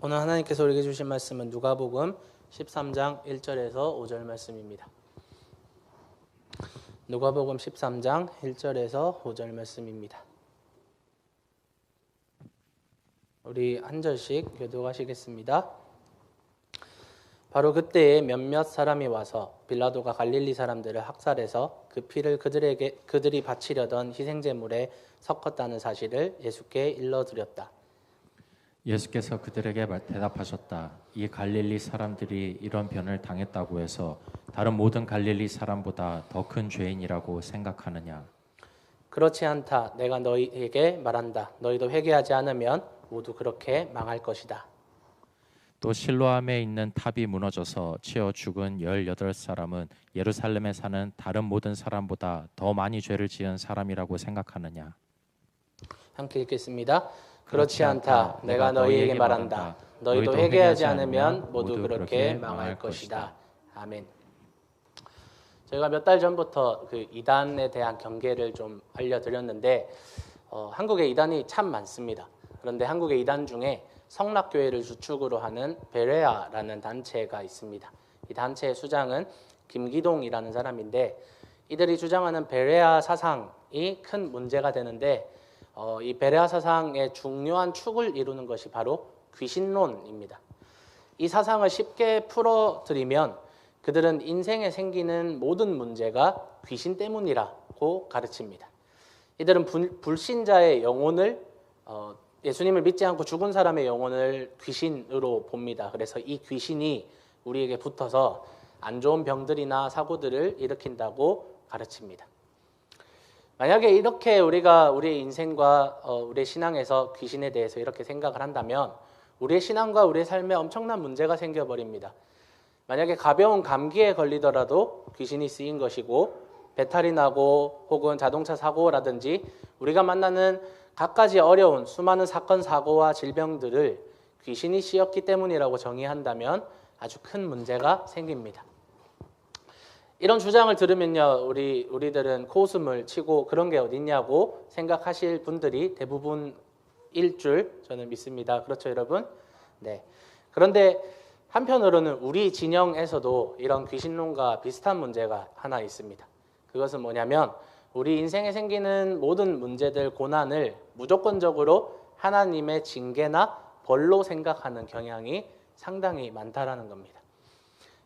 오늘 하나님께서 우리에게 주신 말씀은 누가복음 13장 1절에서 5절 말씀입니다. 누가복음 13장 1절에서 5절 말씀입니다. 우리 한 절씩 교독하시겠습니다. 바로 그때에 몇몇 사람이 와서 빌라도가 갈릴리 사람들을 학살해서 그 피를 그들이 바치려던 희생제물에 섞었다는 사실을 예수께 일러드렸다. 예수께서 그들에게 대답하셨다. 이 갈릴리 사람들이 이런 변을 당했다고 해서 다른 모든 갈릴리 사람보다 더 큰 죄인이라고 생각하느냐? 그렇지 않다. 내가 너희에게 말한다. 너희도 회개하지 않으면 모두 그렇게 망할 것이다. 또 실로암에 있는 탑이 무너져서 치어 죽은 18사람은 예루살렘에 사는 다른 모든 사람보다 더 많이 죄를 지은 사람이라고 생각하느냐? 함께 읽겠습니다. 그렇지 않다. 내가 너희에게 말한다. 너희도 회개하지 않으면 모두 그렇게 망할 것이다. 아멘. 저희가 몇 달 전부터 그 이단에 대한 경계를 좀 알려드렸는데 한국에 이단이 참 많습니다. 그런데 한국의 이단 중에 성락교회를 주축으로 하는 베레아라는 단체가 있습니다. 이 단체의 수장은 김기동이라는 사람인데 이들이 주장하는 베레아 사상이 큰 문제가 되는데 이 베레아 사상의 중요한 축을 이루는 것이 바로 귀신론입니다. 이 사상을 쉽게 풀어드리면 그들은 인생에 생기는 모든 문제가 귀신 때문이라고 가르칩니다. 이들은 불신자의 영혼을 예수님을 믿지 않고 죽은 사람의 영혼을 귀신으로 봅니다. 그래서 이 귀신이 우리에게 붙어서 안 좋은 병들이나 사고들을 일으킨다고 가르칩니다. 만약에 이렇게 우리가 우리의 인생과 우리의 신앙에서 귀신에 대해서 이렇게 생각을 한다면 우리의 신앙과 우리의 삶에 엄청난 문제가 생겨버립니다. 만약에 가벼운 감기에 걸리더라도 귀신이 쓰인 것이고 배탈이 나고 혹은 자동차 사고라든지 우리가 만나는 갖가지 어려운 수많은 사건, 사고와 질병들을 귀신이 씌었기 때문이라고 정의한다면 아주 큰 문제가 생깁니다. 이런 주장을 들으면요, 우리들은 코웃음을 치고 그런 게 어딨냐고 생각하실 분들이 대부분일 줄 저는 믿습니다. 그렇죠, 여러분? 네. 그런데 한편으로는 우리 진영에서도 이런 귀신론과 비슷한 문제가 하나 있습니다. 그것은 뭐냐면 우리 인생에 생기는 모든 문제들, 고난을 무조건적으로 하나님의 징계나 벌로 생각하는 경향이 상당히 많다라는 겁니다.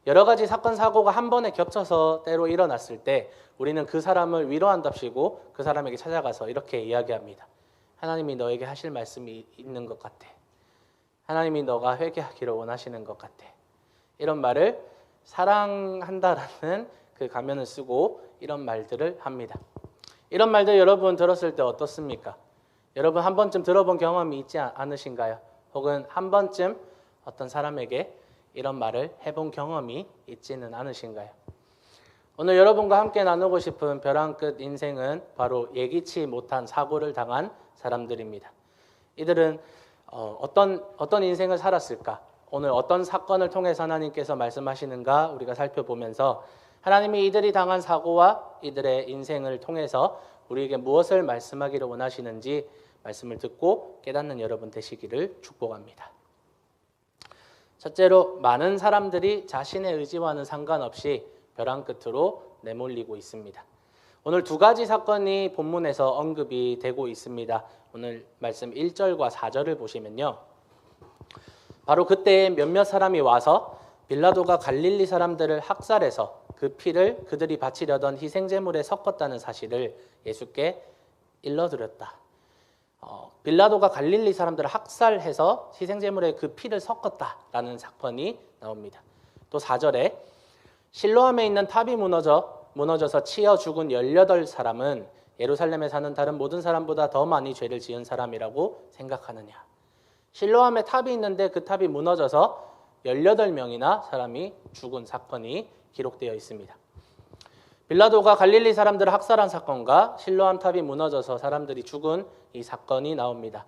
여러 가지 사건, 사고가 한 번에 겹쳐서 때로 일어났을 때 우리는 그 사람을 위로한답시고 그 사람에게 찾아가서 이렇게 이야기합니다. 하나님이 너에게 하실 말씀이 있는 것 같아. 하나님이 너가 회개하기를 원하시는 것 같아. 이런 말을 사랑한다라는 그 가면을 쓰고 이런 말들을 합니다. 이런 말들 여러분 들었을 때 어떻습니까? 여러분 한 번쯤 들어본 경험이 있지 않으신가요? 혹은 한 번쯤 어떤 사람에게 이런 말을 해본 경험이 있지는 않으신가요? 오늘 여러분과 함께 나누고 싶은 벼랑 끝 인생은 바로 예기치 못한 사고를 당한 사람들입니다. 이들은 어떤 인생을 살았을까? 오늘 어떤 사건을 통해서 하나님께서 말씀하시는가 우리가 살펴보면서 하나님이 이들이 당한 사고와 이들의 인생을 통해서 우리에게 무엇을 말씀하기를 원하시는지 말씀을 듣고 깨닫는 여러분 되시기를 축복합니다. 첫째로 많은 사람들이 자신의 의지와는 상관없이 벼랑 끝으로 내몰리고 있습니다. 오늘 두 가지 사건이 본문에서 언급이 되고 있습니다. 오늘 말씀 1절과 4절을 보시면요. 바로 그때 몇몇 사람이 와서 빌라도가 갈릴리 사람들을 학살해서 그 피를 그들이 바치려던 희생제물에 섞었다는 사실을 예수께 일러드렸다. 빌라도가 갈릴리 사람들을 학살해서 희생제물에 그 피를 섞었다라는 사건이 나옵니다. 또 4절에 실로암에 있는 탑이 무너져서 치여 죽은 18사람은 예루살렘에 사는 다른 모든 사람보다 더 많이 죄를 지은 사람이라고 생각하느냐. 실로암에 탑이 있는데 그 탑이 무너져서 18명이나 사람이 죽은 사건이 기록되어 있습니다. 빌라도가 갈릴리 사람들을 학살한 사건과 실로암 탑이 무너져서 사람들이 죽은 이 사건이 나옵니다.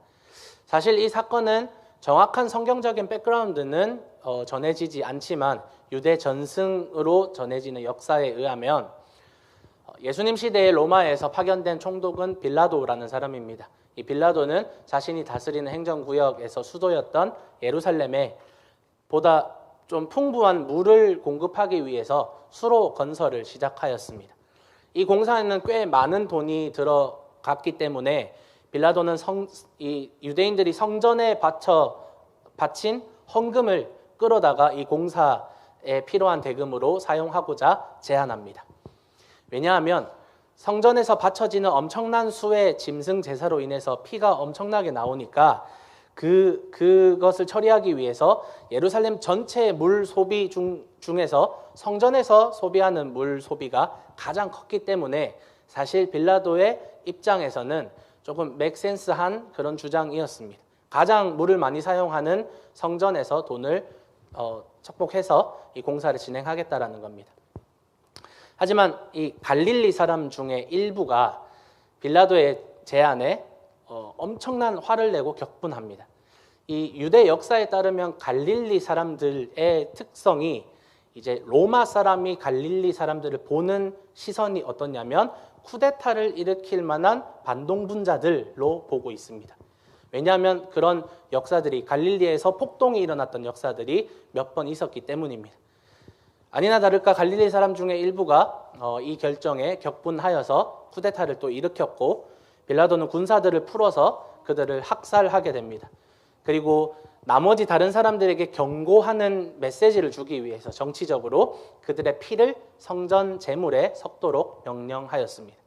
사실 이 사건은 정확한 성경적인 백그라운드는 전해지지 않지만 유대 전승으로 전해지는 역사에 의하면 예수님 시대의 로마에서 파견된 총독은 빌라도라는 사람입니다. 이 빌라도는 자신이 다스리는 행정구역에서 수도였던 예루살렘에 보다 좀 풍부한 물을 공급하기 위해서 수로 건설을 시작하였습니다. 이 공사에는 꽤 많은 돈이 들어갔기 때문에 빌라도는 이 유대인들이 성전에 바친 헌금을 끌어다가 이 공사에 필요한 대금으로 사용하고자 제안합니다. 왜냐하면 성전에서 바쳐지는 엄청난 수의 짐승 제사로 인해서 피가 엄청나게 나오니까 그것을 처리하기 위해서 예루살렘 전체의 물 소비 중에서 성전에서 소비하는 물 소비가 가장 컸기 때문에 사실 빌라도의 입장에서는 조금 맥센스한 그런 주장이었습니다. 가장 물을 많이 사용하는 성전에서 돈을 척복해서 이 공사를 진행하겠다라는 겁니다. 하지만 이 갈릴리 사람 중에 일부가 빌라도의 제안에 엄청난 화를 내고 격분합니다. 이 유대 역사에 따르면 갈릴리 사람들의 특성이 이제 로마 사람이 갈릴리 사람들을 보는 시선이 어떠냐면 쿠데타를 일으킬 만한 반동분자들로 보고 있습니다. 왜냐하면 그런 역사들이 갈릴리에서 폭동이 일어났던 역사들이 몇 번 있었기 때문입니다. 아니나 다를까 갈릴리 사람 중에 일부가 이 결정에 격분하여서 쿠데타를 또 일으켰고 빌라도는 군사들을 풀어서 그들을 학살하게 됩니다. 그리고 나머지 다른 사람들에게 경고하는 메시지를 주기 위해서 정치적으로 그들의 피를 성전 제물에 섞도록 명령하였습니다.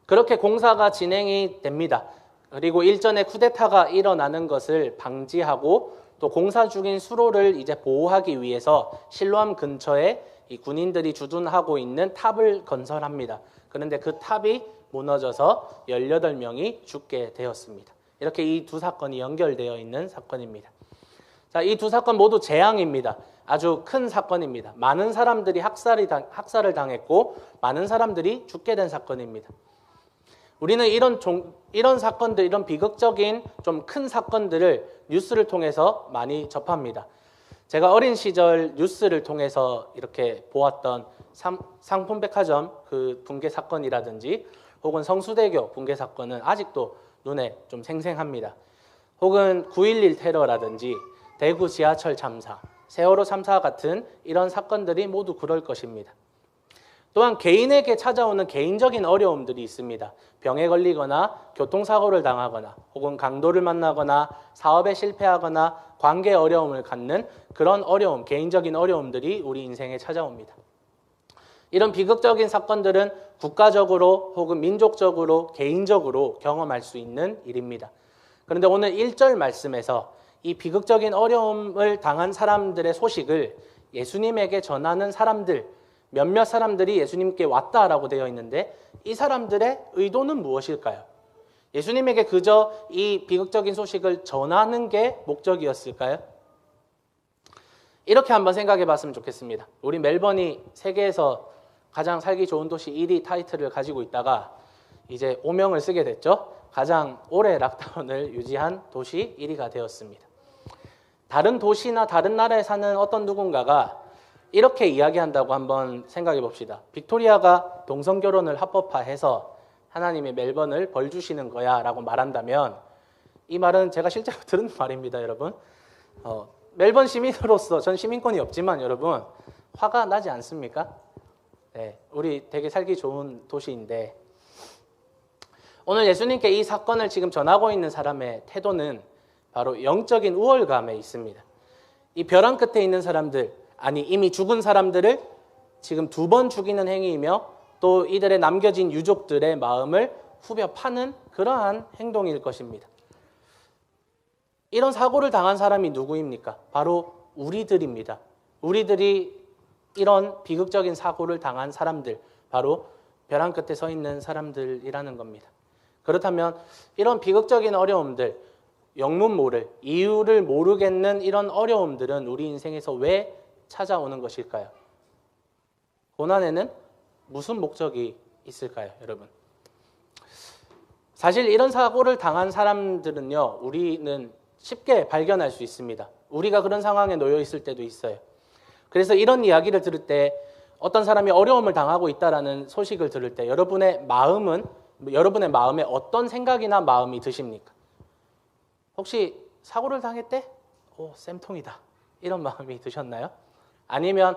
그렇게 공사가 진행이 됩니다. 그리고 일전에 쿠데타가 일어나는 것을 방지하고 또 공사 중인 수로를 이제 보호하기 위해서 실로암 근처에 이 군인들이 주둔하고 있는 탑을 건설합니다. 그런데 그 탑이 무너져서 18명이 죽게 되었습니다. 이렇게 이 두 사건이 연결되어 있는 사건입니다. 자, 이 두 사건 모두 재앙입니다. 아주 큰 사건입니다. 많은 사람들이 학살을 당했고 많은 사람들이 죽게 된 사건입니다. 우리는 이런 사건들, 이런 비극적인 좀 큰 사건들을 뉴스를 통해서 많이 접합니다. 제가 어린 시절 뉴스를 통해서 이렇게 보았던 상품백화점 그 붕괴 사건이라든지 혹은 성수대교 붕괴 사건은 아직도 눈에 좀 생생합니다. 혹은 9.11 테러라든지 대구 지하철 참사, 세월호 참사 같은 이런 사건들이 모두 그럴 것입니다. 또한 개인에게 찾아오는 개인적인 어려움들이 있습니다. 병에 걸리거나 교통사고를 당하거나 혹은 강도를 만나거나 사업에 실패하거나 관계 어려움을 갖는 그런 어려움, 개인적인 어려움들이 우리 인생에 찾아옵니다. 이런 비극적인 사건들은 국가적으로 혹은 민족적으로 개인적으로 경험할 수 있는 일입니다. 그런데 오늘 1절 말씀에서 이 비극적인 어려움을 당한 사람들의 소식을 예수님에게 전하는 사람들, 몇몇 사람들이 예수님께 왔다라고 되어 있는데 이 사람들의 의도는 무엇일까요? 예수님에게 그저 이 비극적인 소식을 전하는 게 목적이었을까요? 이렇게 한번 생각해 봤으면 좋겠습니다. 우리 멜번이 세계에서 가장 살기 좋은 도시 1위 타이틀을 가지고 있다가 이제 오명을 쓰게 됐죠. 가장 오래 락다운을 유지한 도시 1위가 되었습니다. 다른 도시나 다른 나라에 사는 어떤 누군가가 이렇게 이야기한다고 한번 생각해 봅시다. 빅토리아가 동성결혼을 합법화해서 하나님이 멜번을 벌 주시는 거야 라고 말한다면 이 말은 제가 실제로 들은 말입니다, 여러분. 멜번 시민으로서 전 시민권이 없지만 여러분 화가 나지 않습니까? 네, 우리 되게 살기 좋은 도시인데 오늘 예수님께 이 사건을 지금 전하고 있는 사람의 태도는 바로 영적인 우월감에 있습니다. 이 벼랑 끝에 있는 사람들, 아니 이미 죽은 사람들을 지금 2번 죽이는 행위이며 또 이들의 남겨진 유족들의 마음을 후벼 파는 그러한 행동일 것입니다. 이런 사고를 당한 사람이 누구입니까? 바로 우리들입니다. 우리들이 이런 비극적인 사고를 당한 사람들, 바로 벼랑 끝에 서 있는 사람들이라는 겁니다. 그렇다면 이런 비극적인 어려움들, 영문 모를, 이유를 모르겠는 이런 어려움들은 우리 인생에서 왜 찾아오는 것일까요? 고난에는 무슨 목적이 있을까요, 여러분? 사실 이런 사고를 당한 사람들은요, 우리는 쉽게 발견할 수 있습니다. 우리가 그런 상황에 놓여 있을 때도 있어요. 그래서 이런 이야기를 들을 때 어떤 사람이 어려움을 당하고 있다라는 소식을 들을 때 여러분의 마음은 여러분의 마음에 어떤 생각이나 마음이 드십니까? 혹시 사고를 당했대? 오, 쌤통이다. 이런 마음이 드셨나요? 아니면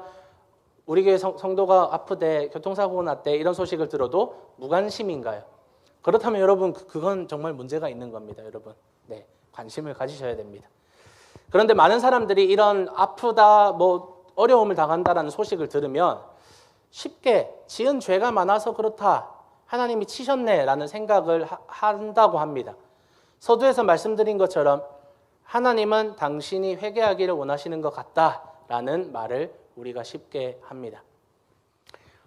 우리 교회 성도가 아프대, 교통사고가 났대 이런 소식을 들어도 무관심인가요? 그렇다면 여러분 그건 정말 문제가 있는 겁니다. 여러분 네, 관심을 가지셔야 됩니다. 그런데 많은 사람들이 이런 아프다, 뭐 어려움을 당한다라는 소식을 들으면 쉽게 지은 죄가 많아서 그렇다, 하나님이 치셨네라는 생각을 한다고 합니다. 서두에서 말씀드린 것처럼 하나님은 당신이 회개하기를 원하시는 것 같다라는 말을 우리가 쉽게 합니다.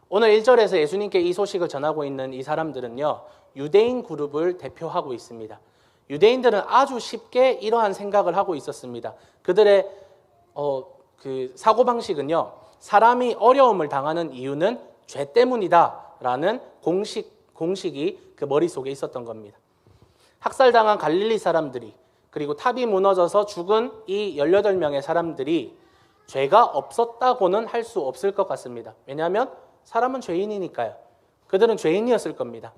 오늘 1절에서 예수님께 이 소식을 전하고 있는 이 사람들은요, 유대인 그룹을 대표하고 있습니다. 유대인들은 아주 쉽게 이러한 생각을 하고 있었습니다. 그들의 그 사고방식은요, 사람이 어려움을 당하는 이유는 죄 때문이다라는 공식이 그 머릿속에 있었던 겁니다. 학살당한 갈릴리 사람들이, 그리고 탑이 무너져서 죽은 이 18명의 사람들이 죄가 없었다고는 할 수 없을 것 같습니다. 왜냐하면 사람은 죄인이니까요. 그들은 죄인이었을 겁니다.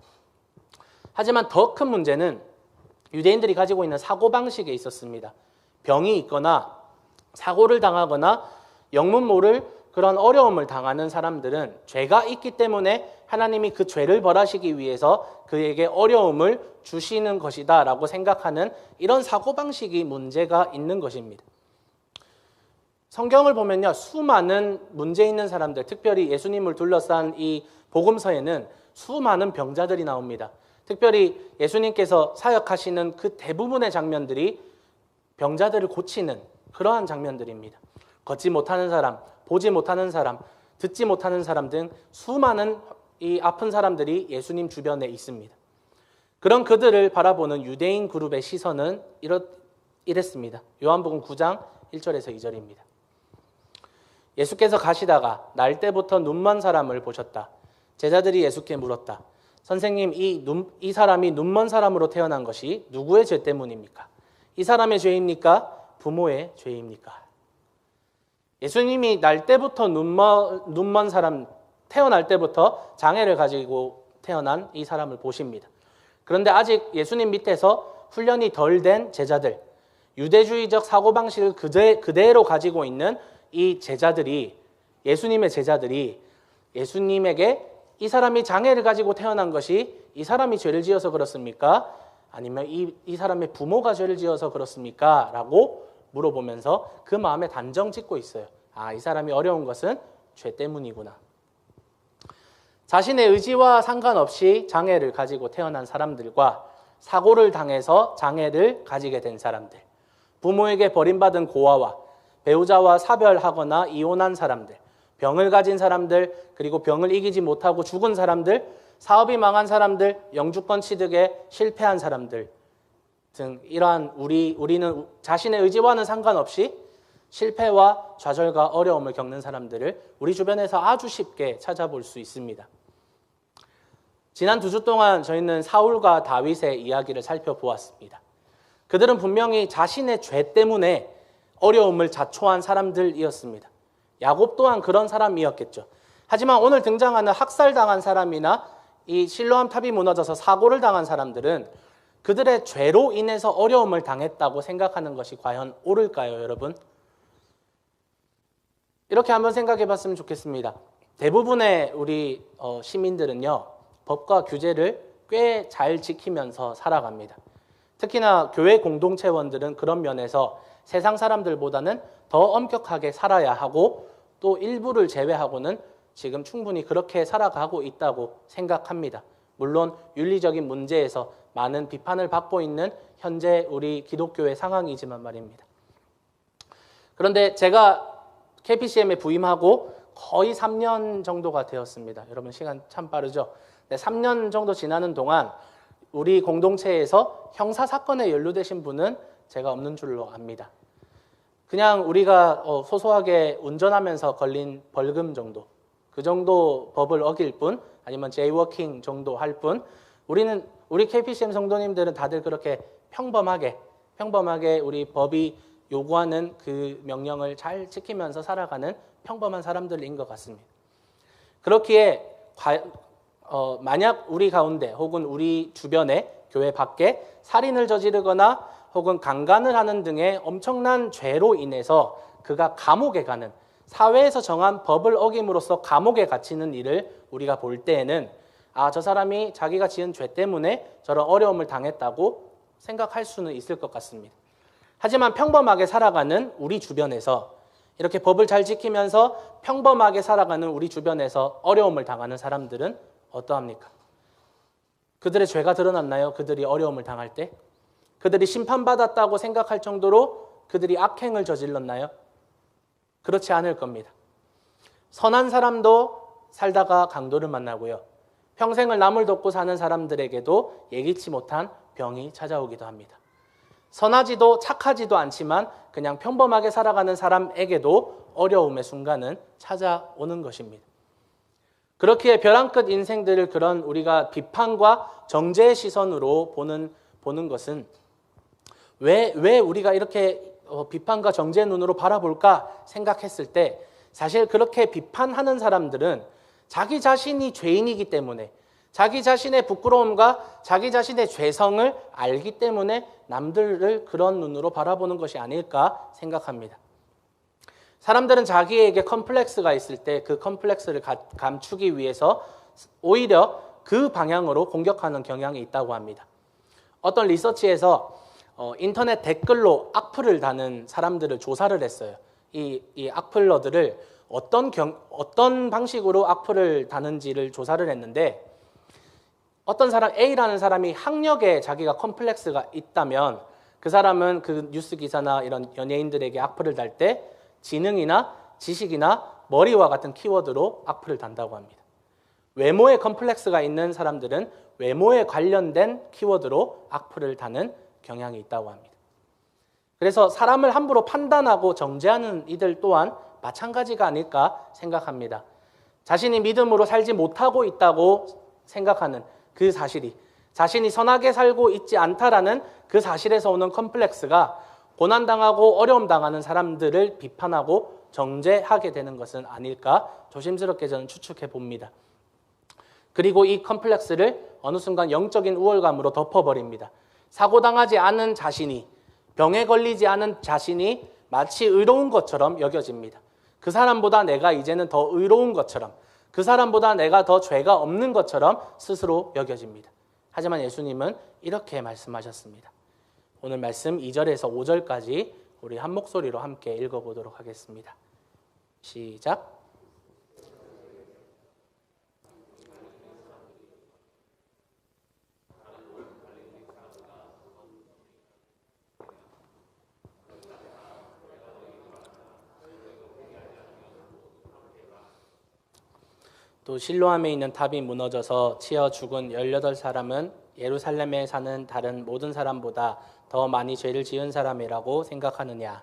하지만 더 큰 문제는 유대인들이 가지고 있는 사고방식에 있었습니다. 병이 있거나 사고를 당하거나 영문 모를 그런 어려움을 당하는 사람들은 죄가 있기 때문에 하나님이 그 죄를 벌하시기 위해서 그에게 어려움을 주시는 것이다 라고 생각하는 이런 사고방식이 문제가 있는 것입니다. 성경을 보면요, 수많은 문제 있는 사람들, 특별히 예수님을 둘러싼 이 복음서에는 수많은 병자들이 나옵니다. 특별히 예수님께서 사역하시는 그 대부분의 장면들이 병자들을 고치는 그러한 장면들입니다. 걷지 못하는 사람, 보지 못하는 사람, 듣지 못하는 사람 등 수많은 이 아픈 사람들이 예수님 주변에 있습니다. 그런 그들을 바라보는 유대인 그룹의 시선은 이랬습니다. 요한복음 9장 1절에서 2절입니다. 예수께서 가시다가 날 때부터 눈먼 사람을 보셨다. 제자들이 예수께 물었다. 선생님, 이 사람이 눈먼 사람으로 태어난 것이 누구의 죄 때문입니까? 이 사람의 죄입니까? 부모의 죄입니까? 예수님이 날 때부터 눈먼 사람, 태어날 때부터 장애를 가지고 태어난 이 사람을 보십니다. 그런데 아직 예수님 밑에서 훈련이 덜 된 제자들, 유대주의적 사고방식을 그대로 가지고 있는 이 제자들이, 예수님의 제자들이 예수님에게 이 사람이 장애를 가지고 태어난 것이 이 사람이 죄를 지어서 그렇습니까? 아니면 이 사람의 부모가 죄를 지어서 그렇습니까? 라고 물어보면서 그 마음에 단정 짓고 있어요. 아, 이 사람이 어려운 것은 죄 때문이구나. 자신의 의지와 상관없이 장애를 가지고 태어난 사람들과 사고를 당해서 장애를 가지게 된 사람들, 부모에게 버림받은 고아와 배우자와 사별하거나 이혼한 사람들, 병을 가진 사람들, 그리고 병을 이기지 못하고 죽은 사람들, 사업이 망한 사람들, 영주권 취득에 실패한 사람들 등 이러한 우리는 자신의 의지와는 상관없이 실패와 좌절과 어려움을 겪는 사람들을 우리 주변에서 아주 쉽게 찾아볼 수 있습니다. 지난 2주 동안 저희는 사울과 다윗의 이야기를 살펴보았습니다. 그들은 분명히 자신의 죄 때문에 어려움을 자초한 사람들이었습니다. 야곱 또한 그런 사람이었겠죠. 하지만 오늘 등장하는 학살당한 사람이나 이 실로암 탑이 무너져서 사고를 당한 사람들은 그들의 죄로 인해서 어려움을 당했다고 생각하는 것이 과연 옳을까요, 여러분? 이렇게 한번 생각해 봤으면 좋겠습니다. 대부분의 우리 시민들은요, 법과 규제를 꽤 잘 지키면서 살아갑니다. 특히나 교회 공동체원들은 그런 면에서 세상 사람들보다는 더 엄격하게 살아야 하고 또 일부를 제외하고는 지금 충분히 그렇게 살아가고 있다고 생각합니다. 물론 윤리적인 문제에서 많은 비판을 받고 있는 현재 우리 기독교의 상황이지만 말입니다. 그런데 제가 KPCM에 부임하고 거의 3년 정도가 되었습니다. 여러분 시간 참 빠르죠? 네, 3년 정도 지나는 동안 우리 공동체에서 형사사건에 연루되신 분은 제가 없는 줄로 압니다. 그냥 우리가 소소하게 운전하면서 걸린 벌금 정도, 그 정도 법을 어길 뿐, 아니면 제이워킹 정도 할 뿐, 우리 KPCM 성도님들은 다들 그렇게 평범하게 우리 법이 요구하는 그 명령을 잘 지키면서 살아가는 평범한 사람들인 것 같습니다. 그렇기에 만약 우리 가운데 혹은 우리 주변에 교회 밖에 살인을 저지르거나 혹은 강간을 하는 등의 엄청난 죄로 인해서 그가 감옥에 가는, 사회에서 정한 법을 어김으로써 감옥에 갇히는 일을 우리가 볼 때에는 저 사람이 자기가 지은 죄 때문에 저런 어려움을 당했다고 생각할 수는 있을 것 같습니다. 하지만 평범하게 살아가는 우리 주변에서, 이렇게 법을 잘 지키면서 평범하게 살아가는 우리 주변에서 어려움을 당하는 사람들은 어떠합니까? 그들의 죄가 드러났나요? 그들이 어려움을 당할 때? 그들이 심판받았다고 생각할 정도로 그들이 악행을 저질렀나요? 그렇지 않을 겁니다. 선한 사람도 살다가 강도를 만나고요. 평생을 남을 돕고 사는 사람들에게도 예기치 못한 병이 찾아오기도 합니다. 선하지도 착하지도 않지만 그냥 평범하게 살아가는 사람에게도 어려움의 순간은 찾아오는 것입니다. 그렇기에 벼랑 끝 인생들을 그런 우리가 비판과 정죄의 시선으로 보는 것은 왜 우리가 이렇게 비판과 정죄의 눈으로 바라볼까 생각했을 때, 사실 그렇게 비판하는 사람들은 자기 자신이 죄인이기 때문에, 자기 자신의 부끄러움과 자기 자신의 죄성을 알기 때문에 남들을 그런 눈으로 바라보는 것이 아닐까 생각합니다. 사람들은 자기에게 컴플렉스가 있을 때 그 컴플렉스를 감추기 위해서 오히려 그 방향으로 공격하는 경향이 있다고 합니다. 어떤 리서치에서 인터넷 댓글로 악플을 다는 사람들을 조사를 했어요. 이 악플러들을 어떤 방식으로 악플을 다는지를 조사를 했는데, 어떤 사람 A라는 사람이 학력에 자기가 컴플렉스가 있다면 그 사람은 그 뉴스 기사나 이런 연예인들에게 악플을 달 때 지능이나 지식이나 머리와 같은 키워드로 악플을 단다고 합니다. 외모에 컴플렉스가 있는 사람들은 외모에 관련된 키워드로 악플을 다는 경향이 있다고 합니다. 그래서 사람을 함부로 판단하고 정죄하는 이들 또한 마찬가지가 아닐까 생각합니다. 자신이 믿음으로 살지 못하고 있다고 생각하는 그 사실이, 자신이 선하게 살고 있지 않다라는 그 사실에서 오는 컴플렉스가 고난당하고 어려움 당하는 사람들을 비판하고 정죄하게 되는 것은 아닐까 조심스럽게 저는 추측해 봅니다. 그리고 이 컴플렉스를 어느 순간 영적인 우월감으로 덮어버립니다. 사고당하지 않은 자신이, 병에 걸리지 않은 자신이 마치 의로운 것처럼 여겨집니다. 그 사람보다 내가 이제는 더 의로운 것처럼, 그 사람보다 내가 더 죄가 없는 것처럼 스스로 여겨집니다. 하지만 예수님은 이렇게 말씀하셨습니다. 오늘 말씀 2절에서 5절까지 우리 한 목소리로 함께 읽어보도록 하겠습니다. 시작. 또 실로암에 있는 탑이 무너져서 치여 죽은 18사람은 예루살렘에 사는 다른 모든 사람보다 더 많이 죄를 지은 사람이라고 생각하느냐?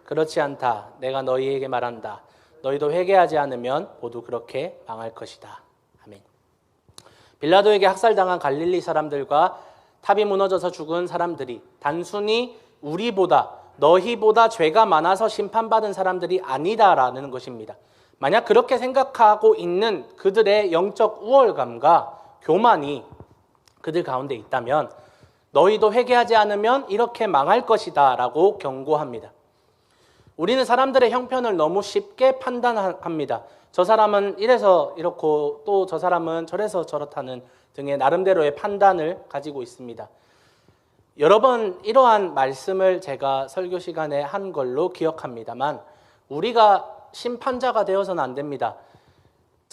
그렇지 않다. 내가 너희에게 말한다. 너희도 회개하지 않으면 모두 그렇게 망할 것이다. 아멘. 빌라도에게 학살당한 갈릴리 사람들과 탑이 무너져서 죽은 사람들이 단순히 우리보다, 너희보다 죄가 많아서 심판받은 사람들이 아니다라는 것입니다. 만약 그렇게 생각하고 있는 그들의 영적 우월감과 교만이 그들 가운데 있다면 너희도 회개하지 않으면 이렇게 망할 것이다 라고 경고합니다. 우리는 사람들의 형편을 너무 쉽게 판단합니다. 저 사람은 이래서 이렇고 또 저 사람은 저래서 저렇다는 등의 나름대로의 판단을 가지고 있습니다. 여러 번 이러한 말씀을 제가 설교 시간에 한 걸로 기억합니다만, 우리가 심판자가 되어서는 안 됩니다.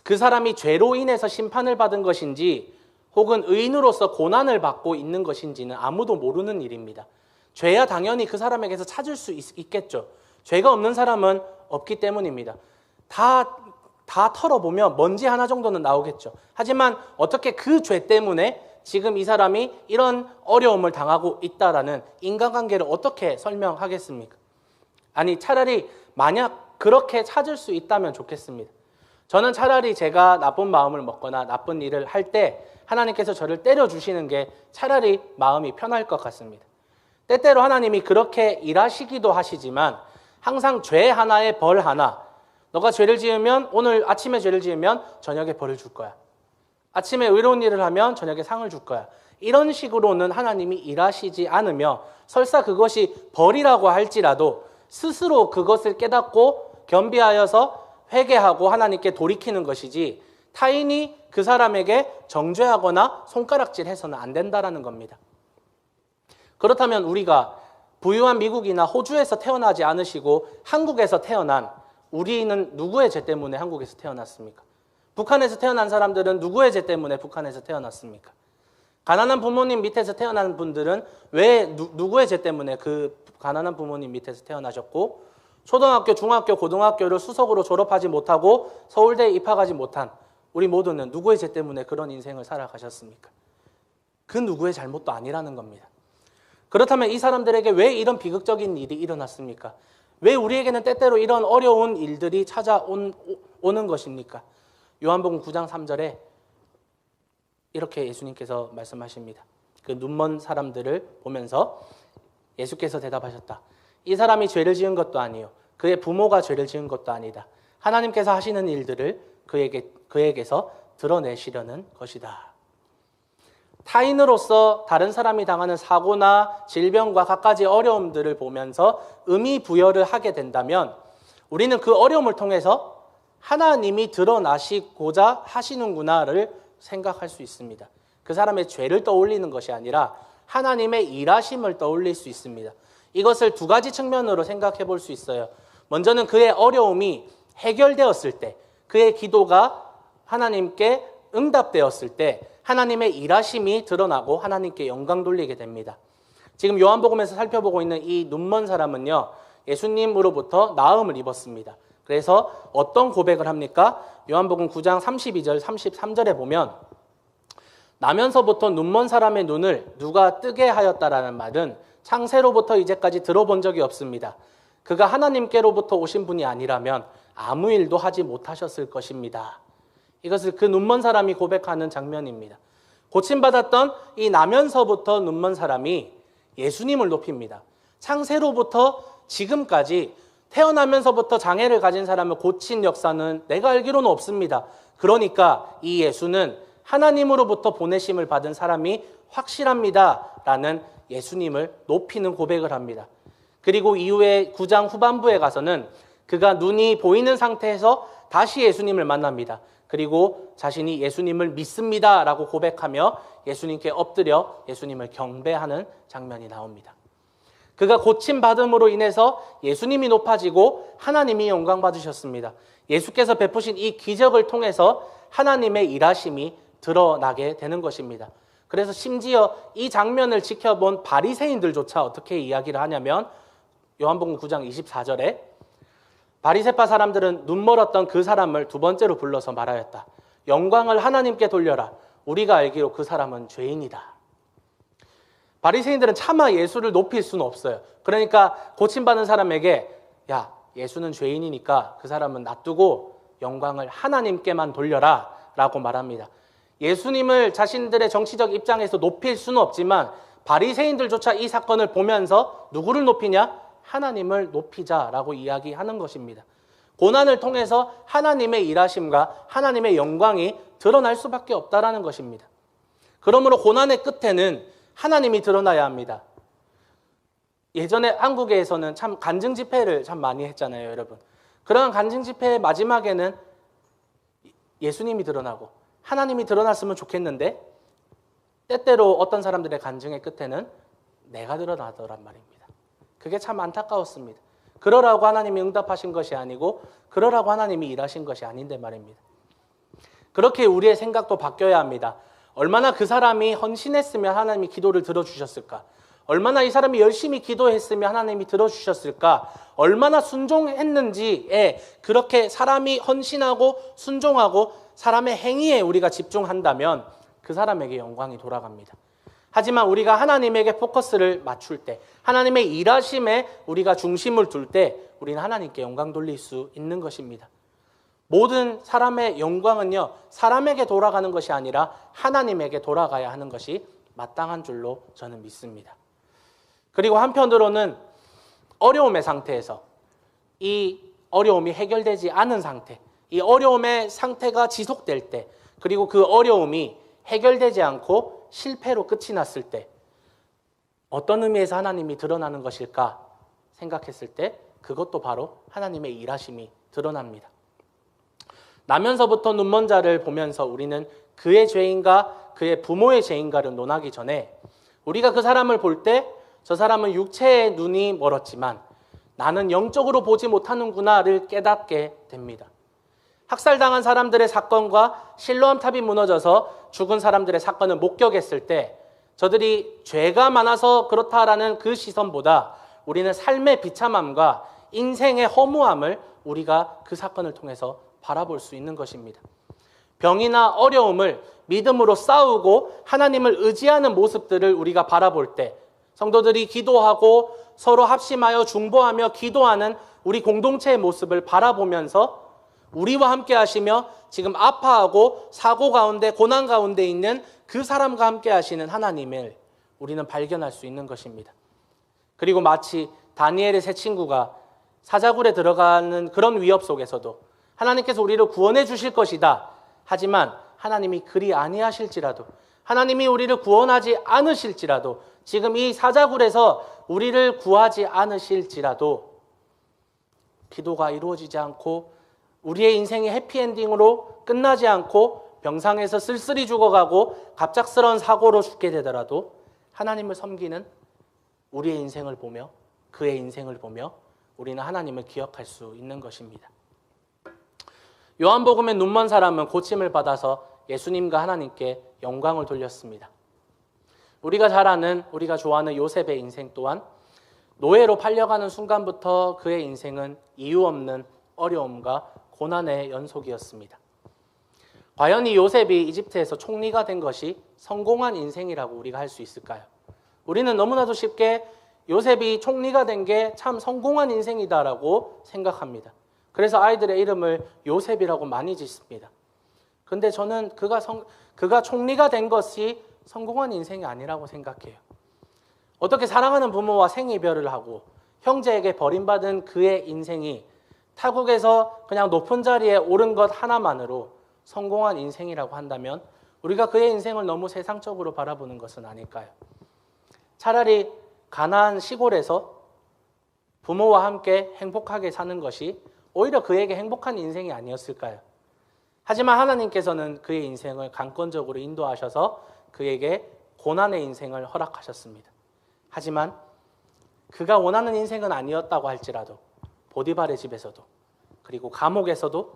그 사람이 죄로 인해서 심판을 받은 것인지 혹은 의인으로서 고난을 받고 있는 것인지는 아무도 모르는 일입니다. 죄야 당연히 그 사람에게서 찾을 수 있겠죠. 죄가 없는 사람은 없기 때문입니다. 다 털어보면 먼지 하나 정도는 나오겠죠. 하지만 어떻게 그 죄 때문에 지금 이 사람이 이런 어려움을 당하고 있다라는 인간관계를 어떻게 설명하겠습니까? 아니, 차라리 만약 그렇게 찾을 수 있다면 좋겠습니다. 저는 차라리 제가 나쁜 마음을 먹거나 나쁜 일을 할 때 하나님께서 저를 때려주시는 게 차라리 마음이 편할 것 같습니다. 때때로 하나님이 그렇게 일하시기도 하시지만 항상 죄 하나에 벌 하나, 너가 죄를 지으면 오늘 아침에 죄를 지으면 저녁에 벌을 줄 거야. 아침에 의로운 일을 하면 저녁에 상을 줄 거야. 이런 식으로는 하나님이 일하시지 않으며 설사 그것이 벌이라고 할지라도 스스로 그것을 깨닫고 겸비하여서 회개하고 하나님께 돌이키는 것이지 타인이 그 사람에게 정죄하거나 손가락질해서는 안 된다라는 겁니다. 그렇다면 우리가 부유한 미국이나 호주에서 태어나지 않으시고 한국에서 태어난 우리는 누구의 죄 때문에 한국에서 태어났습니까? 북한에서 태어난 사람들은 누구의 죄 때문에 북한에서 태어났습니까? 가난한 부모님 밑에서 태어난 분들은 왜 누구의 죄 때문에 그 가난한 부모님 밑에서 태어나셨고 초등학교, 중학교, 고등학교를 수석으로 졸업하지 못하고 서울대에 입학하지 못한 우리 모두는 누구의 죄 때문에 그런 인생을 살아가셨습니까? 그 누구의 잘못도 아니라는 겁니다. 그렇다면 이 사람들에게 왜 이런 비극적인 일이 일어났습니까? 왜 우리에게는 때때로 이런 어려운 일들이 찾아오는 것입니까? 요한복음 9장 3절에 이렇게 예수님께서 말씀하십니다. 그 눈먼 사람들을 보면서 예수께서 대답하셨다. 이 사람이 죄를 지은 것도 아니요 그의 부모가 죄를 지은 것도 아니다. 하나님께서 하시는 일들을 그에게서 드러내시려는 것이다. 타인으로서 다른 사람이 당하는 사고나 질병과 갖가지 어려움들을 보면서 의미 부여를 하게 된다면 우리는 그 어려움을 통해서 하나님이 드러나시고자 하시는구나를 생각할 수 있습니다. 그 사람의 죄를 떠올리는 것이 아니라 하나님의 일하심을 떠올릴 수 있습니다. 이것을 두 가지 측면으로 생각해 볼 수 있어요. 먼저는 그의 어려움이 해결되었을 때, 그의 기도가 하나님께 응답되었을 때 하나님의 일하심이 드러나고 하나님께 영광 돌리게 됩니다. 지금 요한복음에서 살펴보고 있는 이 눈먼 사람은요, 예수님으로부터 나음을 입었습니다. 그래서 어떤 고백을 합니까? 요한복음 9장 32절, 33절에 보면 나면서부터 눈먼 사람의 눈을 누가 뜨게 하였다라는 말은 창세로부터 이제까지 들어본 적이 없습니다. 그가 하나님께로부터 오신 분이 아니라면 아무 일도 하지 못하셨을 것입니다. 이것을 그 눈먼 사람이 고백하는 장면입니다. 고침받았던 이 나면서부터 눈먼 사람이 예수님을 높입니다. 창세로부터 지금까지 태어나면서부터 장애를 가진 사람을 고친 역사는 내가 알기로는 없습니다. 그러니까 이 예수는 하나님으로부터 보내심을 받은 사람이 확실합니다. 라는 예수님을 높이는 고백을 합니다. 그리고 이후에 9장 후반부에 가서는 그가 눈이 보이는 상태에서 다시 예수님을 만납니다. 그리고 자신이 예수님을 믿습니다 라고 고백하며 예수님께 엎드려 예수님을 경배하는 장면이 나옵니다. 그가 고침받음으로 인해서 예수님이 높아지고 하나님이 영광 받으셨습니다. 예수께서 베푸신 이 기적을 통해서 하나님의 일하심이 드러나게 되는 것입니다. 그래서 심지어 이 장면을 지켜본 바리새인들조차 어떻게 이야기를 하냐면 요한복음 9장 24절에 바리새파 사람들은 눈멀었던 그 사람을 두 번째로 불러서 말하였다. 영광을 하나님께 돌려라. 우리가 알기로 그 사람은 죄인이다. 바리새인들은 차마 예수를 높일 수는 없어요. 그러니까 고침받은 사람에게 야, 예수는 죄인이니까 그 사람은 놔두고 영광을 하나님께만 돌려라 라고 말합니다. 예수님을 자신들의 정치적 입장에서 높일 수는 없지만 바리새인들조차 이 사건을 보면서 누구를 높이냐? 하나님을 높이자라고 이야기하는 것입니다. 고난을 통해서 하나님의 일하심과 하나님의 영광이 드러날 수밖에 없다라는 것입니다. 그러므로 고난의 끝에는 하나님이 드러나야 합니다. 예전에 한국에서는 참 간증 집회를 참 많이 했잖아요, 여러분. 그런 간증 집회의 마지막에는 예수님이 드러나고 하나님이 드러났으면 좋겠는데 때때로 어떤 사람들의 간증의 끝에는 내가 드러나더란 말입니다. 그게 참 안타까웠습니다. 그러라고 하나님이 응답하신 것이 아니고 그러라고 하나님이 일하신 것이 아닌데 말입니다. 그렇게 우리의 생각도 바뀌어야 합니다. 얼마나 그 사람이 헌신했으면 하나님이 기도를 들어주셨을까? 얼마나 이 사람이 열심히 기도했으면 하나님이 들어주셨을까? 얼마나 순종했는지에 그렇게 사람이 헌신하고 순종하고 사람의 행위에 우리가 집중한다면 그 사람에게 영광이 돌아갑니다. 하지만 우리가 하나님에게 포커스를 맞출 때, 하나님의 일하심에 우리가 중심을 둘 때 우리는 하나님께 영광 돌릴 수 있는 것입니다. 모든 사람의 영광은요, 사람에게 돌아가는 것이 아니라 하나님에게 돌아가야 하는 것이 마땅한 줄로 저는 믿습니다. 그리고 한편으로는 어려움의 상태에서 이 어려움이 해결되지 않은 상태, 이 어려움의 상태가 지속될 때 그리고 그 어려움이 해결되지 않고 실패로 끝이 났을 때 어떤 의미에서 하나님이 드러나는 것일까 생각했을 때 그것도 바로 하나님의 일하심이 드러납니다. 나면서부터 눈먼 자를 보면서 우리는 그의 죄인가 그의 부모의 죄인가를 논하기 전에 우리가 그 사람을 볼 때 저 사람은 육체의 눈이 멀었지만 나는 영적으로 보지 못하는구나를 깨닫게 됩니다. 학살당한 사람들의 사건과 실로암 탑이 무너져서 죽은 사람들의 사건을 목격했을 때 저들이 죄가 많아서 그렇다라는 그 시선보다 우리는 삶의 비참함과 인생의 허무함을 우리가 그 사건을 통해서 바라볼 수 있는 것입니다. 병이나 어려움을 믿음으로 싸우고 하나님을 의지하는 모습들을 우리가 바라볼 때 성도들이 기도하고 서로 합심하여 중보하며 기도하는 우리 공동체의 모습을 바라보면서 우리와 함께 하시며 지금 아파하고 사고 가운데 고난 가운데 있는 그 사람과 함께 하시는 하나님을 우리는 발견할 수 있는 것입니다. 그리고 마치 다니엘의 세 친구가 사자굴에 들어가는 그런 위협 속에서도 하나님께서 우리를 구원해 주실 것이다. 하지만 하나님이 그리 아니하실지라도 하나님이 우리를 구원하지 않으실지라도 지금 이 사자굴에서 우리를 구하지 않으실지라도 기도가 이루어지지 않고 우리의 인생이 해피엔딩으로 끝나지 않고 병상에서 쓸쓸히 죽어가고 갑작스러운 사고로 죽게 되더라도 하나님을 섬기는 우리의 인생을 보며 그의 인생을 보며 우리는 하나님을 기억할 수 있는 것입니다. 요한복음의 눈먼 사람은 고침을 받아서 예수님과 하나님께 영광을 돌렸습니다. 우리가 잘 아는, 우리가 좋아하는 요셉의 인생 또한 노예로 팔려가는 순간부터 그의 인생은 이유 없는 어려움과 고난의 연속이었습니다. 과연 이 요셉이 이집트에서 총리가 된 것이 성공한 인생이라고 우리가 할 수 있을까요? 우리는 너무나도 쉽게 요셉이 총리가 된 게 참 성공한 인생이다라고 생각합니다. 그래서 아이들의 이름을 요셉이라고 많이 짓습니다. 근데 저는 그가 총리가 된 것이 성공한 인생이 아니라고 생각해요. 어떻게 사랑하는 부모와 생이별을 하고 형제에게 버림받은 그의 인생이 타국에서 그냥 높은 자리에 오른 것 하나만으로 성공한 인생이라고 한다면 우리가 그의 인생을 너무 세상적으로 바라보는 것은 아닐까요? 차라리 가나안 시골에서 부모와 함께 행복하게 사는 것이 오히려 그에게 행복한 인생이 아니었을까요? 하지만 하나님께서는 그의 인생을 강권적으로 인도하셔서 그에게 고난의 인생을 허락하셨습니다. 하지만 그가 원하는 인생은 아니었다고 할지라도 보디발의 집에서도 그리고 감옥에서도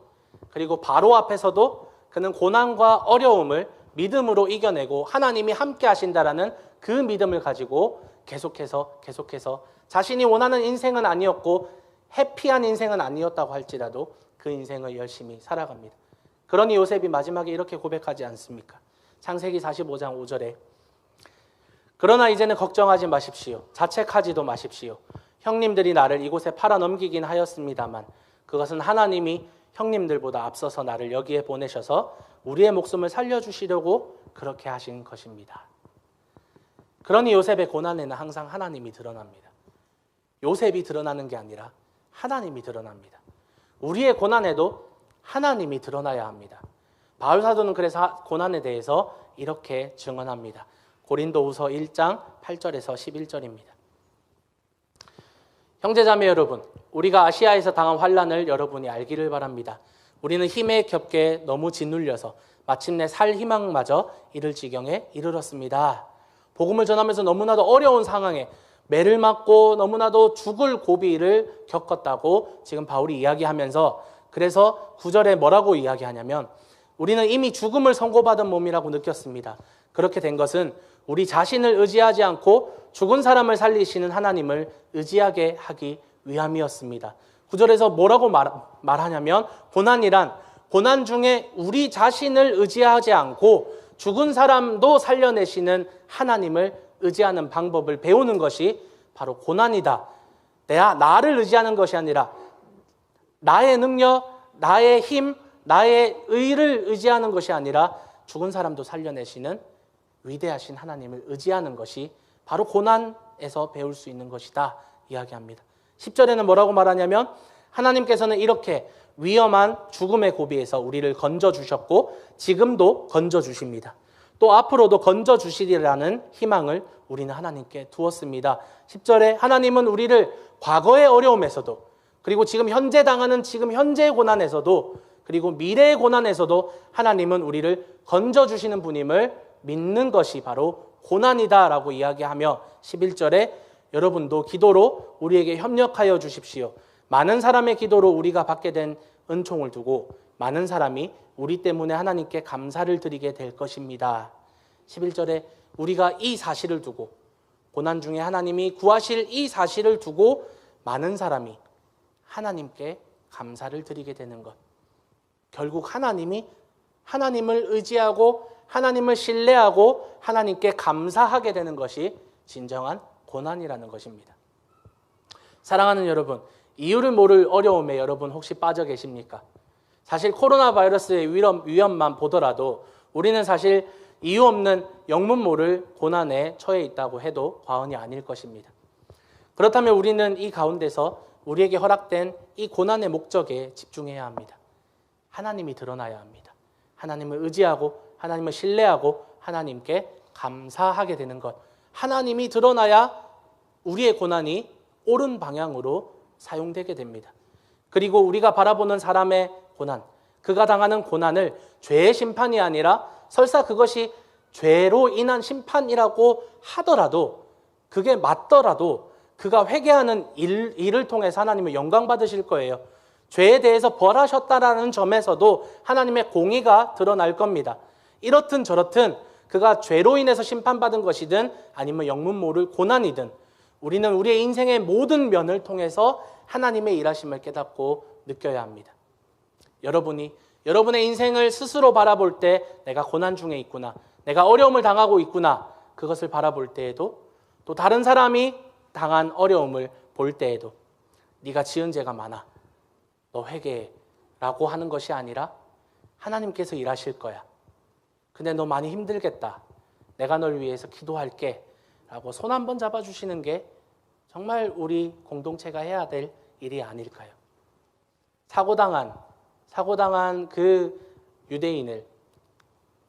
그리고 바로 앞에서도 그는 고난과 어려움을 믿음으로 이겨내고 하나님이 함께 하신다라는 그 믿음을 가지고 계속해서 자신이 원하는 인생은 아니었고 해피한 인생은 아니었다고 할지라도 그 인생을 열심히 살아갑니다. 그러니 요셉이 마지막에 이렇게 고백하지 않습니까? 창세기 45장 5절에 그러나 이제는 걱정하지 마십시오. 자책하지도 마십시오. 형님들이 나를 이곳에 팔아 넘기긴 하였습니다만 그것은 하나님이 형님들보다 앞서서 나를 여기에 보내셔서 우리의 목숨을 살려주시려고 그렇게 하신 것입니다. 그러니 요셉의 고난에는 항상 하나님이 드러납니다. 요셉이 드러나는 게 아니라 하나님이 드러납니다. 우리의 고난에도 하나님이 드러나야 합니다. 바울 사도는 그래서 고난에 대해서 이렇게 증언합니다. 고린도후서 1장 8절에서 11절입니다. 형제자매 여러분, 우리가 아시아에서 당한 환난을 여러분이 알기를 바랍니다. 우리는 힘에 겹게 너무 짓눌려서 마침내 살 희망마저 잃을 지경에 이르렀습니다. 복음을 전하면서 너무나도 어려운 상황에 매를 맞고 너무나도 죽을 고비를 겪었다고 지금 바울이 이야기하면서 그래서 9절에 뭐라고 이야기하냐면 우리는 이미 죽음을 선고받은 몸이라고 느꼈습니다. 그렇게 된 것은 우리 자신을 의지하지 않고 죽은 사람을 살리시는 하나님을 의지하게 하기 위함이었습니다. 9절에서 뭐라고 말하냐면 고난 중에 우리 자신을 의지하지 않고 죽은 사람도 살려내시는 하나님을 의지하는 방법을 배우는 것이 바로 고난이다. 나를 의지하는 것이 아니라 나의 능력, 나의 힘, 나의 의를 의지하는 것이 아니라 죽은 사람도 살려내시는 위대하신 하나님을 의지하는 것이 바로 고난에서 배울 수 있는 것이다 이야기합니다. 10절에는 뭐라고 말하냐면 하나님께서는 이렇게 위험한 죽음의 고비에서 우리를 건져주셨고 지금도 건져주십니다. 또 앞으로도 건져주시리라는 희망을 우리는 하나님께 두었습니다. 10절에 하나님은 우리를 과거의 어려움에서도 그리고 지금 현재 당하는 지금 현재의 고난에서도 그리고 미래의 고난에서도 하나님은 우리를 건져주시는 분임을 믿는 것이 바로 고난이다라고 이야기하며 11절에 여러분도 기도로 우리에게 협력하여 주십시오. 많은 사람의 기도로 우리가 받게 된 은총을 두고 많은 사람이 우리 때문에 하나님께 감사를 드리게 될 것입니다. 11절에 우리가 이 사실을 두고 고난 중에 하나님이 구하실 이 사실을 두고 많은 사람이 하나님께 감사를 드리게 되는 것. 결국 하나님이 하나님을 의지하고 하나님을 신뢰하고 하나님께 감사하게 되는 것이 진정한 고난이라는 것입니다. 사랑하는 여러분, 이유를 모를 어려움에 여러분 혹시 빠져 계십니까? 사실 코로나 바이러스의 위험만 보더라도 우리는 사실 이유 없는 영문 모를 고난에 처해 있다고 해도 과언이 아닐 것입니다. 그렇다면 우리는 이 가운데서 우리에게 허락된 이 고난의 목적에 집중해야 합니다. 하나님이 드러나야 합니다. 하나님을 의지하고 하나님을 신뢰하고 하나님께 감사하게 되는 것. 하나님이 드러나야 우리의 고난이 옳은 방향으로 사용되게 됩니다. 그리고 우리가 바라보는 사람의 고난, 그가 당하는 고난을 죄의 심판이 아니라 설사 그것이 죄로 인한 심판이라고 하더라도 그게 맞더라도 그가 회개하는 일을 통해서 하나님을 영광 받으실 거예요. 죄에 대해서 벌하셨다라는 점에서도 하나님의 공의가 드러날 겁니다. 이렇든 저렇든 그가 죄로 인해서 심판받은 것이든 아니면 영문 모를 고난이든 우리는 우리의 인생의 모든 면을 통해서 하나님의 일하심을 깨닫고 느껴야 합니다. 여러분이 여러분의 인생을 스스로 바라볼 때 내가 고난 중에 있구나, 내가 어려움을 당하고 있구나, 그것을 바라볼 때에도 또 다른 사람이 당한 어려움을 볼 때에도 네가 지은 죄가 많아, 너 회개해 라고 하는 것이 아니라 하나님께서 일하실 거야. 근데 너 많이 힘들겠다. 내가 널 위해서 기도할게 라고 손 한번 잡아주시는 게 정말 우리 공동체가 해야 될 일이 아닐까요? 사고당한 그 유대인을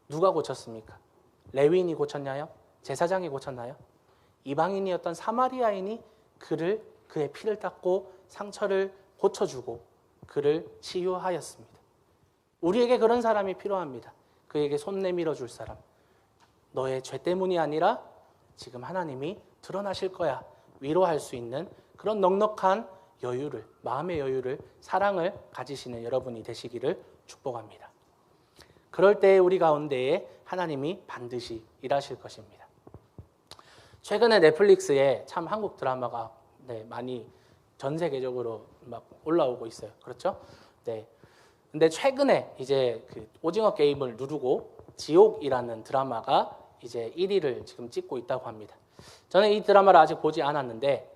누가 고쳤습니까? 레위인이 고쳤나요? 제사장이 고쳤나요? 이방인이었던 사마리아인이 그의 피를 닦고 상처를 고쳐주고 그를 치유하였습니다. 우리에게 그런 사람이 필요합니다. 그에게 손 내밀어 줄 사람. 너의 죄 때문이 아니라 지금 하나님이 드러나실 거야. 위로할 수 있는 그런 넉넉한 여유를, 마음의 여유를, 사랑을 가지시는 여러분이 되시기를 축복합니다. 그럴 때 우리 가운데에 하나님이 반드시 일하실 것입니다. 최근에 넷플릭스에 참 한국 드라마가 많이 전 세계적으로 막 올라오고 있어요. 그렇죠? 네. 근데 최근에 이제 그 오징어 게임을 누르고 지옥이라는 드라마가 이제 1위를 지금 찍고 있다고 합니다. 저는 이 드라마를 아직 보지 않았는데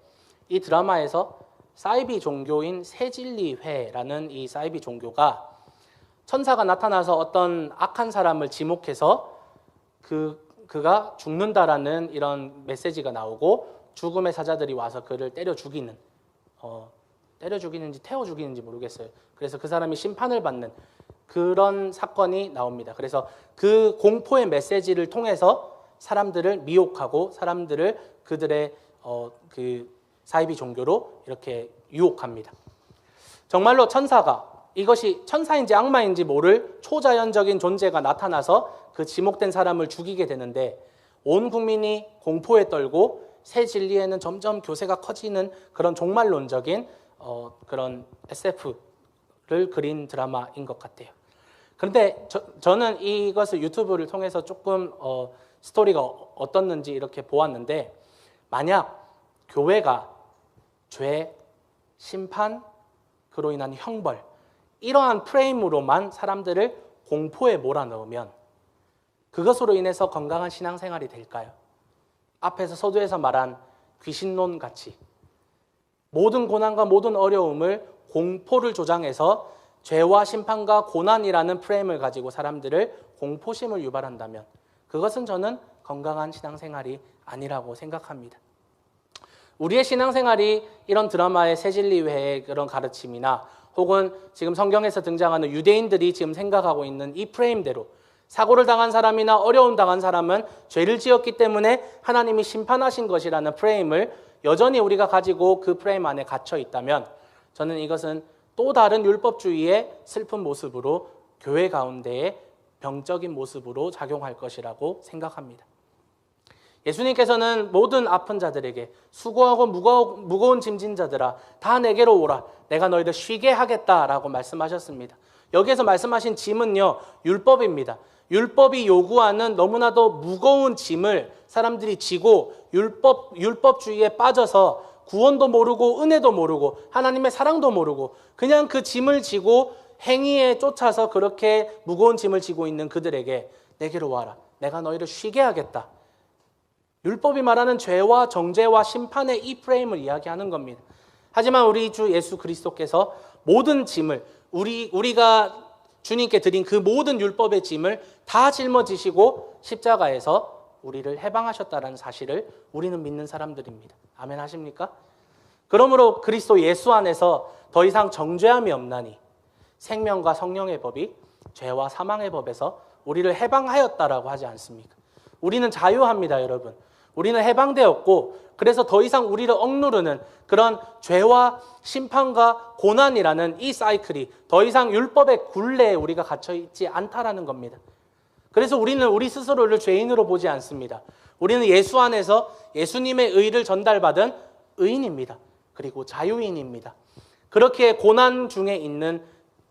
이 드라마에서 사이비 종교인 새진리회라는 이 사이비 종교가 천사가 나타나서 어떤 악한 사람을 지목해서 그가 죽는다라는 이런 메시지가 나오고 죽음의 사자들이 와서 그를 때려 죽이는지 태워 죽이는지 모르겠어요. 그래서 그 사람이 심판을 받는 그런 사건이 나옵니다. 그래서 그 공포의 메시지를 통해서 사람들을 미혹하고 사람들을 그들의 그 사이비 종교로 이렇게 유혹합니다. 정말로 천사가 이것이 천사인지 악마인지 모를 초자연적인 존재가 나타나서 그 지목된 사람을 죽이게 되는데 온 국민이 공포에 떨고 새 진리에는 점점 교세가 커지는 그런 종말론적인 그런 SF를 그린 드라마인 것 같아요. 그런데 저는 이것을 유튜브를 통해서 조금 스토리가 어떻는지 이렇게 보았는데 만약 교회가 죄, 심판, 그로 인한 형벌 이러한 프레임으로만 사람들을 공포에 몰아넣으면 그것으로 인해서 건강한 신앙생활이 될까요? 앞에서 서두에서 말한 귀신론 같이 모든 고난과 모든 어려움을 공포를 조장해서 죄와 심판과 고난이라는 프레임을 가지고 사람들을 공포심을 유발한다면 그것은 저는 건강한 신앙생활이 아니라고 생각합니다. 우리의 신앙생활이 이런 드라마의 새진리회의 그런 가르침이나 혹은 지금 성경에서 등장하는 유대인들이 지금 생각하고 있는 이 프레임대로 사고를 당한 사람이나 어려움 당한 사람은 죄를 지었기 때문에 하나님이 심판하신 것이라는 프레임을 여전히 우리가 가지고 그 프레임 안에 갇혀 있다면 저는 이것은 또 다른 율법주의의 슬픈 모습으로 교회 가운데의 병적인 모습으로 작용할 것이라고 생각합니다. 예수님께서는 모든 아픈 자들에게 수고하고 무거운 짐진 자들아 다 내게로 오라 내가 너희를 쉬게 하겠다라고 말씀하셨습니다. 여기에서 말씀하신 짐은요 율법입니다. 율법이 요구하는 너무나도 무거운 짐을 사람들이 지고 율법주의에 빠져서 구원도 모르고 은혜도 모르고 하나님의 사랑도 모르고 그냥 그 짐을 지고 행위에 쫓아서 그렇게 무거운 짐을 지고 있는 그들에게 내게로 와라 내가 너희를 쉬게 하겠다. 율법이 말하는 죄와 정죄와 심판의 이 프레임을 이야기하는 겁니다. 하지만 우리 주 예수 그리스도께서 모든 짐을 우리가 주님께 드린 그 모든 율법의 짐을 다 짊어지시고 십자가에서 우리를 해방하셨다는 사실을 우리는 믿는 사람들입니다. 아멘 하십니까? 그러므로 그리스도 예수 안에서 더 이상 정죄함이 없나니 생명과 성령의 법이 죄와 사망의 법에서 우리를 해방하였다라고 하지 않습니까? 우리는 자유합니다, 여러분. 우리는 해방되었고 그래서 더 이상 우리를 억누르는 그런 죄와 심판과 고난이라는 이 사이클이 더 이상 율법의 굴레에 우리가 갇혀 있지 않다라는 겁니다. 그래서 우리는 우리 스스로를 죄인으로 보지 않습니다. 우리는 예수 안에서 예수님의 의를 전달받은 의인입니다. 그리고 자유인입니다. 그렇게 고난 중에 있는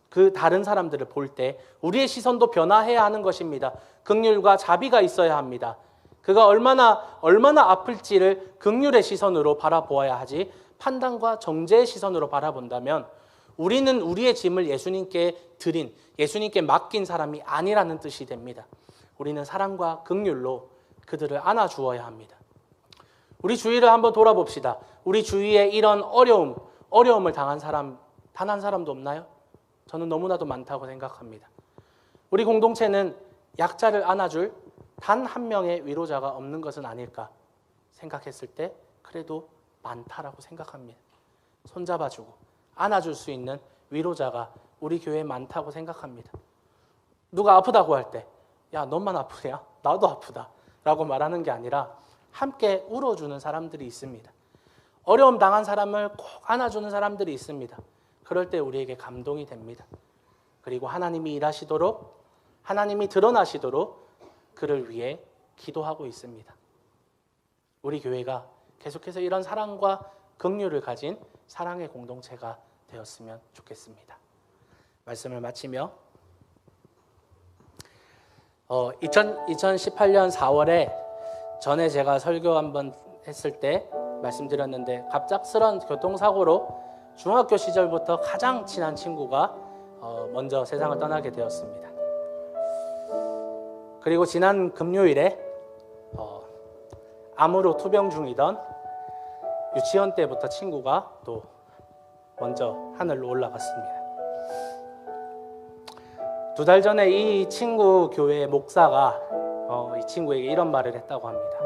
그 다른 사람들을 볼 때 우리의 시선도 변화해야 하는 것입니다. 긍휼과 자비가 있어야 합니다. 그가 얼마나 아플지를 긍휼의 시선으로 바라보아야 하지 판단과 정죄의 시선으로 바라본다면 우리는 우리의 짐을 예수님께 드린 예수님께 맡긴 사람이 아니라는 뜻이 됩니다. 우리는 사랑과 긍휼로 그들을 안아주어야 합니다. 우리 주위를 한번 돌아봅시다. 우리 주위에 이런 어려움을 당한 사람 단 한 사람도 없나요? 저는 너무나도 많다고 생각합니다. 우리 공동체는 약자를 안아줄 단 한 명의 위로자가 없는 것은 아닐까 생각했을 때 그래도 많다라고 생각합니다. 손잡아주고 안아줄 수 있는 위로자가 우리 교회에 많다고 생각합니다. 누가 아프다고 할 때 야 너만 아프냐? 나도 아프다 라고 말하는 게 아니라 함께 울어주는 사람들이 있습니다. 어려움 당한 사람을 꼭 안아주는 사람들이 있습니다. 그럴 때 우리에게 감동이 됩니다. 그리고 하나님이 일하시도록 하나님이 드러나시도록 그를 위해 기도하고 있습니다. 우리 교회가 계속해서 이런 사랑과 긍휼을 가진 사랑의 공동체가 되었으면 좋겠습니다. 말씀을 마치며 2018년 4월에 전에 제가 설교 한번 했을 때 말씀드렸는데 갑작스런 교통사고로 중학교 시절부터 가장 친한 친구가 먼저 세상을 떠나게 되었습니다. 그리고 지난 금요일에 암으로 투병 중이던 유치원 때부터 친구가 또 먼저 하늘로 올라갔습니다. 2달 전에 이 친구 교회의 목사가 이 친구에게 이런 말을 했다고 합니다.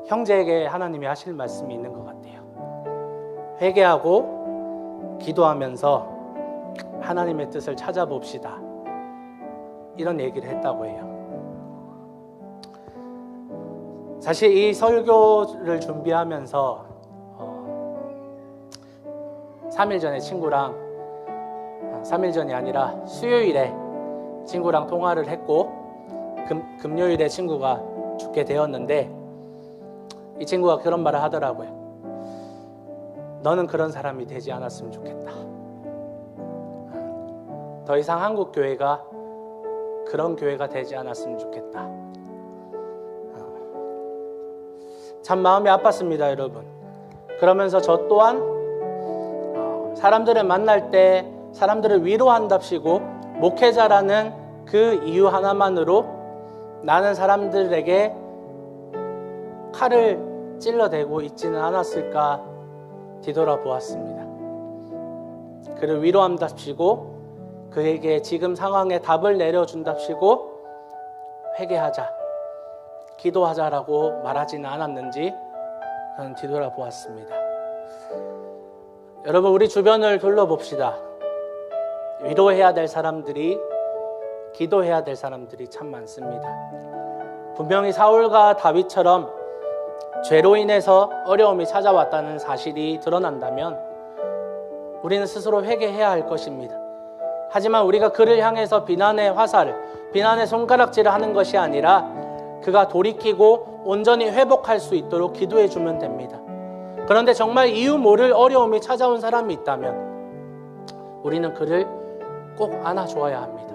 형제에게 하나님이 하실 말씀이 있는 것 같아요. 회개하고 기도하면서 하나님의 뜻을 찾아봅시다. 이런 얘기를 했다고 해요. 사실 이 설교를 준비하면서 3일 전에 친구랑 3일 전이 아니라 수요일에 친구랑 통화를 했고 금요일에 친구가 죽게 되었는데 이 친구가 그런 말을 하더라고요. 너는 그런 사람이 되지 않았으면 좋겠다. 더 이상 한국 교회가 그런 교회가 되지 않았으면 좋겠다. 참 마음이 아팠습니다, 여러분. 그러면서 저 또한 사람들을 만날 때 사람들을 위로한답시고 목회자라는 그 이유 하나만으로 나는 사람들에게 칼을 찔러대고 있지는 않았을까 뒤돌아보았습니다. 그를 위로한답시고 그에게 지금 상황에 답을 내려준답시고 회개하자, 기도하자라고 말하지는 않았는지 저는 뒤돌아보았습니다. 여러분, 우리 주변을 둘러봅시다. 위로해야 될 사람들이, 기도해야 될 사람들이 참 많습니다. 분명히 사울과 다윗처럼 죄로 인해서 어려움이 찾아왔다는 사실이 드러난다면 우리는 스스로 회개해야 할 것입니다. 하지만 우리가 그를 향해서 비난의 화살을, 비난의 손가락질을 하는 것이 아니라 그가 돌이키고 온전히 회복할 수 있도록 기도해 주면 됩니다. 그런데 정말 이유 모를 어려움이 찾아온 사람이 있다면 우리는 그를 꼭 안아주어야 합니다.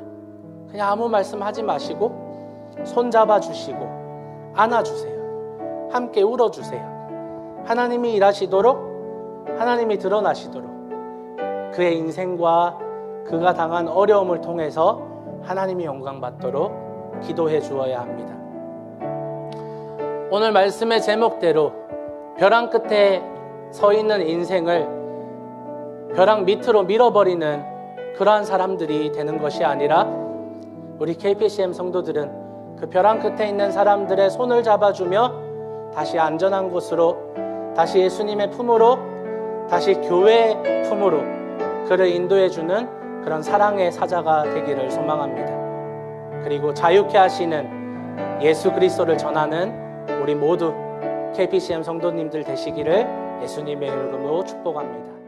그냥 아무 말씀하지 마시고 손잡아 주시고 안아주세요. 함께 울어주세요. 하나님이 일하시도록, 하나님이 드러나시도록, 그의 인생과 그가 당한 어려움을 통해서 하나님이 영광 받도록 기도해 주어야 합니다. 오늘 말씀의 제목대로 벼랑 끝에 서 있는 인생을 벼랑 밑으로 밀어버리는 그러한 사람들이 되는 것이 아니라 우리 KPCM 성도들은 그 벼랑 끝에 있는 사람들의 손을 잡아주며 다시 안전한 곳으로, 다시 예수님의 품으로, 다시 교회의 품으로 그를 인도해주는 그런 사랑의 사자가 되기를 소망합니다. 그리고 자유케 하시는 예수 그리스도를 전하는 우리 모두 KPCM 성도님들 되시기를 예수님의 이름으로 축복합니다.